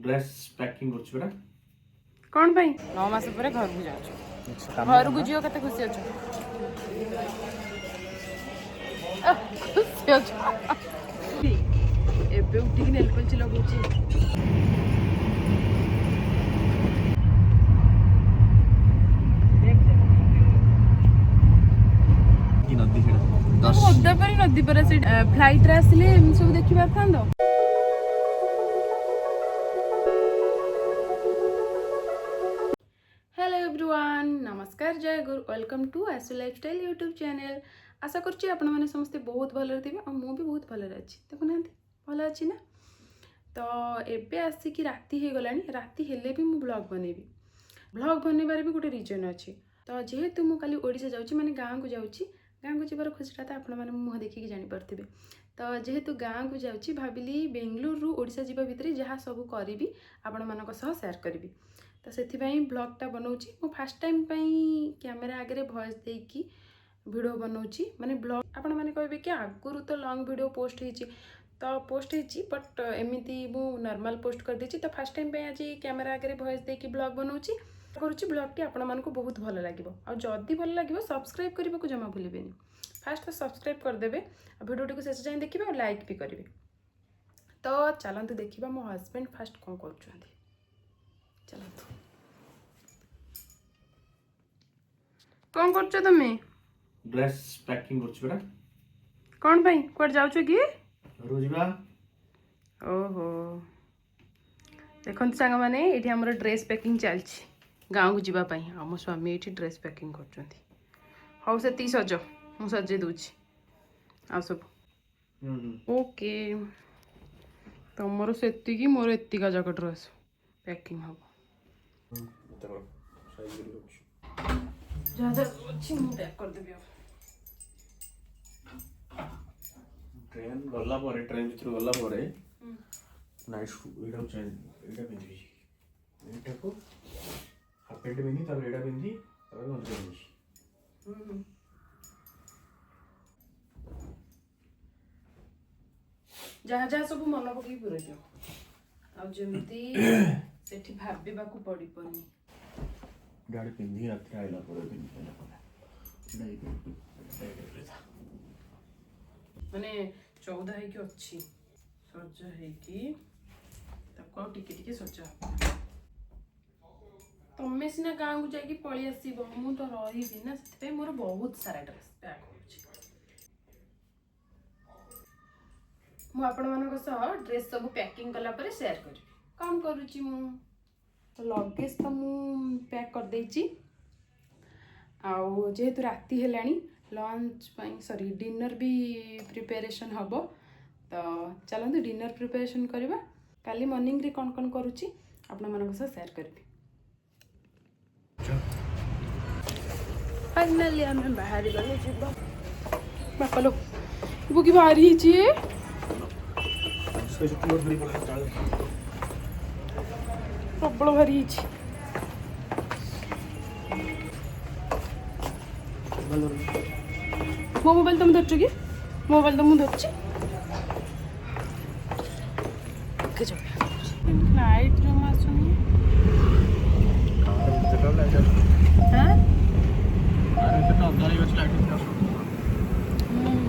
Dress packing करछ बेटा कौन भाई 9 मास पर घर को जाऊँ घर को जियो कते खुशी अछ खुशी अछ एबे उठी कि नेल पंच लगौची की नदी हेडा 10 ओदा पर नदी पर से फ्लाइट रे आसले हम सब देखि पारथांदो हेलो एवरीवन नमस्कार जय गुरु वेलकम टू आसु लाइफस्टाइल यूट्यूब चैनल आशा करछि आपण माने समस्त बहुत भले थिबे और मु भी बहुत भले अछि देखु नांती भले अछि ना तो एबे आसी कि राती हे गलानी राती हेले भी मु ब्लॉग बनैबार भी गोटे रीजन अछि तो जेहेतु मु काली ओडिसा जाउछि माने गां को जिबार खुशीटा तो आपण माने मुह देखि जानि परथिबे तो जेहेतु गां को जाउछि भाबिली बेंगलोर रु ओडिसा जिबा भितरे जहा सब करिवि आपण मानक सह शेयर करिवि तो से ब्लॉगटा बनाऊँगी मो फास्ट टाइम कैमेरा आगे वॉइस देकी वीडियो बनाऊँगी माने ब्लॉग आपण माने कहबे कि आगुरु तो लॉन्ग वीडियो पोस्ट होईची तो पोस्ट होईची बट एमिति मु नॉर्मल पोस्ट कर देची तो फास्ट टाइम आज कैमेरा आगे वॉइस देकी ब्लॉग बनाऊँगी करूँगी ब्लॉगटी आपण मानकु बहुत भल लागिवो आ जदी भल लागिवो सब्सक्राइब करबा को जमा भूलिबेनी फास्ट तो सब्सक्राइब कर देबे आ वीडियोटी को शेष जाय देखिबे और लाइक भी करिवे तो चलंतु देखिबा मो हस्बैंड फास्ट कोन करछुंती चलंतु कौन करछ तमे ड्रेस पैकिंग करछ बेटा कौन भाई कोड जाउछ कि रोजिबा ओहो देखंत संग माने एठी हमर ड्रेस पैकिंग चलछि गांव को जीवा पई हम स्वामी एठी ड्रेस पैकिंग करछंती हौ से 30 सज मु सजे दोछि आ सब ओके तमरो सेति की मोर एतिका जक ड्रेस पैकिंग हबो ज्यादा अच्छी मु पैक कर देबी ट्रेन गला परे ट्रेन भितर गला परे नाइट एडा चेंज एडा पिंदी एटा को हाफ पैंट पिंदी तब एडा पिंदी तब गंजी पिंदी जहाँ जहाँ सब मन पकई पूरा जो आ जेमती सेठी भाबिबा को पड़ी पनी गाड़ी पिंदी रात आइला परे पिंदी नहीं माने 14 है कि अच्छी सजा है कि तको टिके टिके सजा तमे सिना गांव को जाकी पळी आसीबो मु तो रही भी ना सेते मोर बहुत सारा ड्रेस पैक होछि मु आपण मानक सह ड्रेस सब पैकिंग कला परे शेयर करी काम करूची मु तो लगेज तो मु पैक कर देची आउ जेहेतु राती हेलानी लंच सॉरी डिनर भी प्रिपरेशन हम तो चलते डिनर प्रिपरेशन करवा काली मॉर्निंग रे कौन कौन करुच्ची आपण मानक सह शेयर करी फाइनली हम बाहर गले जीवा बापा लो वो की बाहर ही छी प्रबल भारी छी मो मोबाइल तुम धरछ कि मोबाइल तो मुझे धरछ लाइट रूम आसुनी हां अरे तो अंदर ही बस लाइट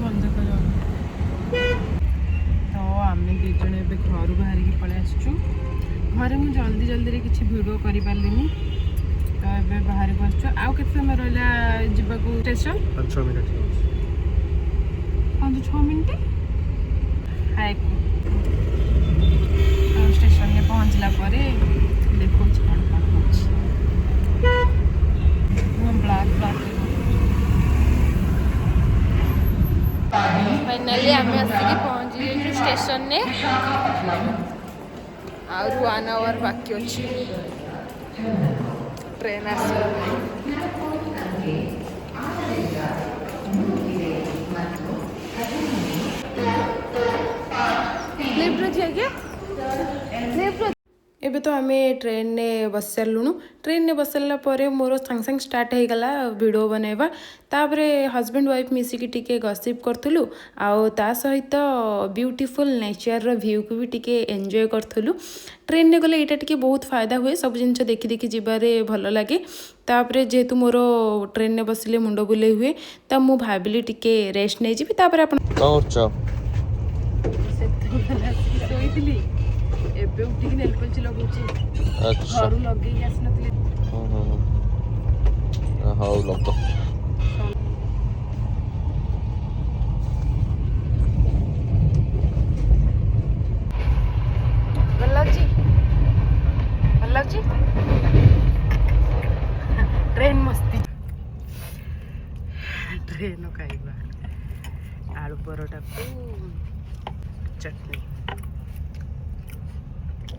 बंद कर तो आमे दी जने बे घर बाहर की पळे आछू घरे मु जल्दी जल्दी रे किछि वीडियो करि पारलिनी तो एबे बाहर को आछू आउ केते समय रहला जिबा को station 5 minute 5-6 minute hi station में पहुंचला परे देखो कौन कौन होछि वो ब्लैक फाइनली आमे आसी पहुंच गए स्टेशन ने और 1 आवर बाकी अछि ट्रेन आसी लिफ्ट रही है क्या लिफ्ट ଏବେ ତ ଆମେ ଟ୍ରେନ୍ରେ ବସି ସାରିଲୁଣୁ। ଟ୍ରେନ୍ରେ ବସି ସାରିଲା ପରେ ମୋର ସାଙ୍ଗେ ସାଙ୍ଗେ ଷ୍ଟାର୍ଟ ହେଇଗଲା ଭିଡ଼ିଓ ବନେଇବା। ତାପରେ ହଜବେଣ୍ଡ ୱାଇଫ୍ ମିଶିକି ଟିକେ ଗସିପ୍ କରୁଥିଲୁ, ଆଉ ତା ସହିତ ବ୍ୟୁଟିଫୁଲ୍ ନେଚର୍ର ଭ୍ୟୁକୁ ବି ଟିକେ ଏନ୍ଜୟ କରୁଥିଲୁ। ଟ୍ରେନ୍ରେ ଗଲେ ଏଇଟା ଟିକେ ବହୁତ ଫାଇଦା ହୁଏ, ସବୁ ଜିନିଷ ଦେଖି ଦେଖି ଯିବାରେ ଭଲ ଲାଗେ। ତାପରେ ଯେହେତୁ ମୋର ଟ୍ରେନ୍ରେ ବସିଲେ ମୁଣ୍ଡ ବୁଲେଇ ହୁଏ, ତ ମୁଁ ଭାବିଲି ଟିକେ ରେଷ୍ଟ ନେଇଯିବି। ତାପରେ ଆପଣ ଶୋଇଥିଲି, ଏବେ ଉଠିକି ନେଲ୍ ପଲିସ୍ ଲଗାଉଛି। ଘରୁ ଲଗେଇକି ଆସିନଥିଲି। ହଉ ଲଗ। ଭଲ ଲାଗୁଛି, ଭଲ ଲାଗୁଛି। ଟ୍ରେନ୍ ମସ୍ତି। ଟ୍ରେନ୍ ଖାଇବା ଆଳୁ ପରଟାକୁ ଚଟନି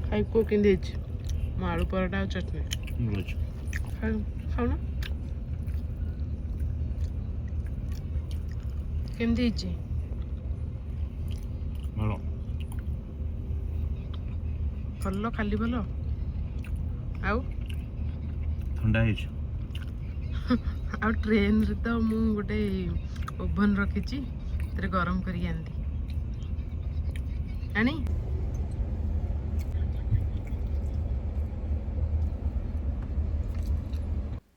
ଖାଇ କେଉଁ କେମିତି ହେଇଛି? ମୁଁ ଆଳୁ ପରଟା ଆଉ ଚଟନି ଖାଉନ, କେମିତି ହେଇଛି? ଭଲ, ଖାଲି ଭଲ। ଆଉ ଥଣ୍ଡା ହେଇଛି। ଆଉ ଟ୍ରେନ୍ରେ ତ ମୁଁ ଗୋଟେ ଓଭନ୍ ରଖିଛି, ସେଥିରେ ଗରମ କରିକି ଆଣି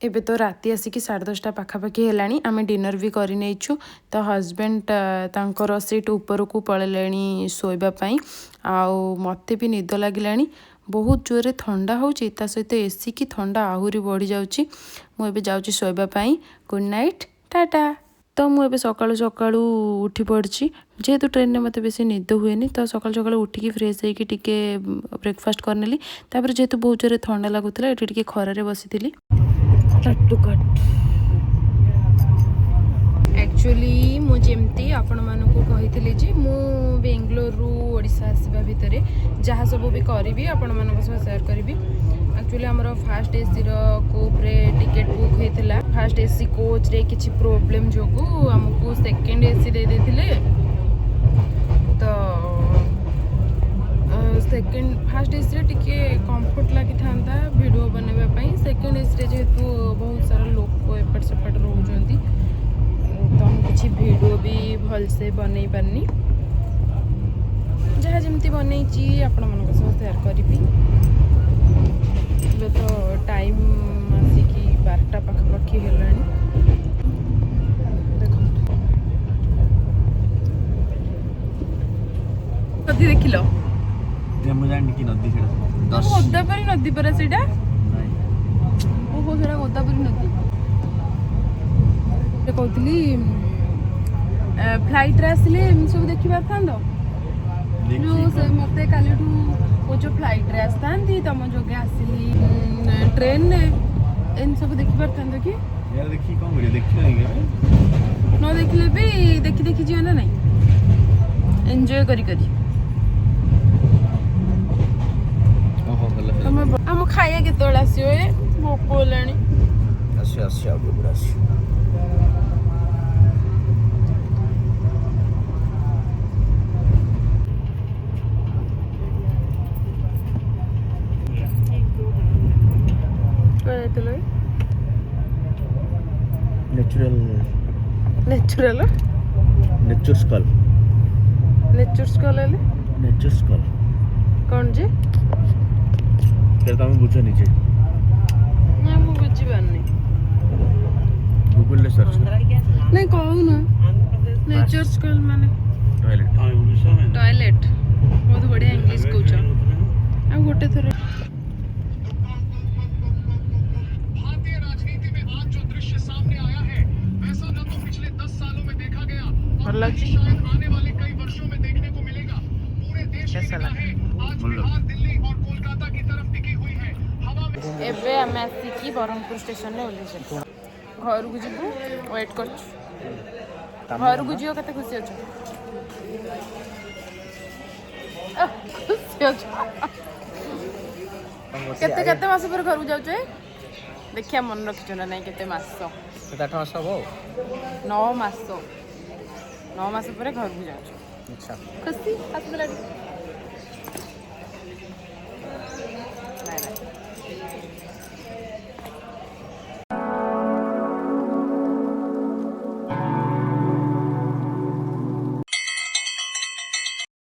ଏବେ ତ ରାତି ଆସିକି 10:30 ପାଖାପାଖି ହେଲାଣି। ଆମେ ଡିନର୍ ବି କରିନେଇଛୁ। ତ ହଜବେଣ୍ଡ ତାଙ୍କର ସିଟ୍ ଉପରକୁ ପଳେଇଲେଣି ଶୋଇବା ପାଇଁ, ଆଉ ମୋତେ ବି ନିଦ ଲାଗିଲାଣି। ବହୁତ ଜୋରରେ ଥଣ୍ଡା ହେଉଛି, ତା ସହିତ ଏସି କି ଥଣ୍ଡା ଆହୁରି ବଢ଼ିଯାଉଛି। ମୁଁ ଏବେ ଯାଉଛି ଶୋଇବା ପାଇଁ। Good night, tata. ତ ମୁଁ ଏବେ ସକାଳୁ ସକାଳୁ ଉଠି ପଡ଼ିଛି। ଯେହେତୁ ଟ୍ରେନ୍ରେ ମୋତେ ବେଶୀ ନିଦ ହୁଏନି, ତ ସକାଳୁ ସକାଳୁ ଉଠିକି ଫ୍ରେଶ୍ ହେଇକି ଟିକେ ବ୍ରେକଫାଷ୍ଟ କରିନେଲି। ତାପରେ ଯେହେତୁ ବହୁତ ଜୋରରେ ଥଣ୍ଡା ଲାଗୁଥିଲା, ଏଠି ଟିକେ ଖରାରେ ବସିଥିଲି। एक्चुअली ମୁଁ ଯେମିତି ଆପଣମାନଙ୍କୁ କହିଥିଲି ଯେ ମୁଁ ବେଙ୍ଗଲୋରରୁ ଓଡ଼ିଶା ଆସିବା ଭିତରେ ଯାହା ସବୁ ବି କରିବି ଆପଣମାନଙ୍କ ସହ ସେୟାର କରିବି। एक्चुअली ଆମର ଫାଷ୍ଟ ଏସିର କୋଚ୍ରେ ଟିକେଟ୍ ବୁକ୍ ହେଇଥିଲା। ଫାଷ୍ଟ ଏସି କୋଚ୍ରେ କିଛି ପ୍ରୋବ୍ଲେମ୍ ଯୋଗୁଁ ଆମକୁ ସେକେଣ୍ଡ ଏସି ଦେଇଦେଇଥିଲେ। ତ ଫାଷ୍ଟ ଏସିରେ ଟିକେ କମ୍ଫର୍ଟ ଲାଗିଥାନ୍ତା ଭିଡ଼ିଓ ବନେଇବା ପାଇଁ। ସେକେଣ୍ଡ ଏସିରେ ଯେହେତୁ ବହୁତ ସାରା ଲୋକ ଏପଟ ସେପଟ ରହୁଛନ୍ତି, ତ ମୁଁ କିଛି ଭିଡ଼ିଓ ବି ଭଲସେ ବନେଇ ପାରିନି। ଯାହା ଯେମିତି ବନେଇଛି ଆପଣମାନଙ୍କ ସହ ସେୟାର କରିବି। ଏବେ ତ ଟାଇମ୍ ଆସିକି 12ଟା ପାଖାପାଖି ହେଲାଣି। ଦେଖନ୍ତୁ, ନଦୀ ଦେଖିଲ? ମୁଁ ଜାଣିନି କି ନଦୀ ସେଇଟା। ଗୋଦାବରୀ ନଦୀ ପରା ସେଇଟା। ଓହୋ, ସେଇଟା ଗୋଦାବରୀ ନଦୀ। କହୁଥିଲି ଫ୍ଲାଇଟ୍ରେ ଆସିଲେ ଏମିତି ସବୁ ଦେଖିପାରିଥାନ୍ତ। ମୋତେ କାଲିଠୁ କହୁଛ ଫ୍ଲାଇଟ୍ରେ ଆସିଥାନ୍ତି, ତମ ଯୋଗେ ଆସିଲି ଟ୍ରେନ୍ରେ, ଏମିତି ସବୁ ଦେଖିପାରିଥାନ୍ତ କି? ଦେଖିକି କ'ଣ କରିବା, ଦେଖିବା ନ ଦେଖିଲେ ବି ଦେଖି ଦେଖି ଯିବ ନା ନାଇଁ, ଏନ୍ଜୟ କରି କରି। ଆମ ଖାଇବା କେତେବେଳେ ଆସିବ? ଭୋକ ହେଲାଣି। ଆସିବ ଆଉ ଟିକେ ଆସିବ। नेचुरल नेचर स्कल कौन जी? तुम बुझ निजे ना मु बुझी पारनी। गूगल रे सर्च नहीं कहू ना, नेचर स्कल माने टॉयलेट। बहुत बढ़िया इंग्लिश कहूछ। आ गोटे थोर एबे आम आसिकी बरहमपुर स्टेशन में ओह्लैसे घर को जीवु। वेट कर घर को जीव के खुशी अच्छे केते केते मास पर घर को जाउछे देखिया मन रखिछ ना नहीं केते मास 7-8 मास हो 9 मास 9 मास पर घर को जाउछ। अच्छा खुशी आसला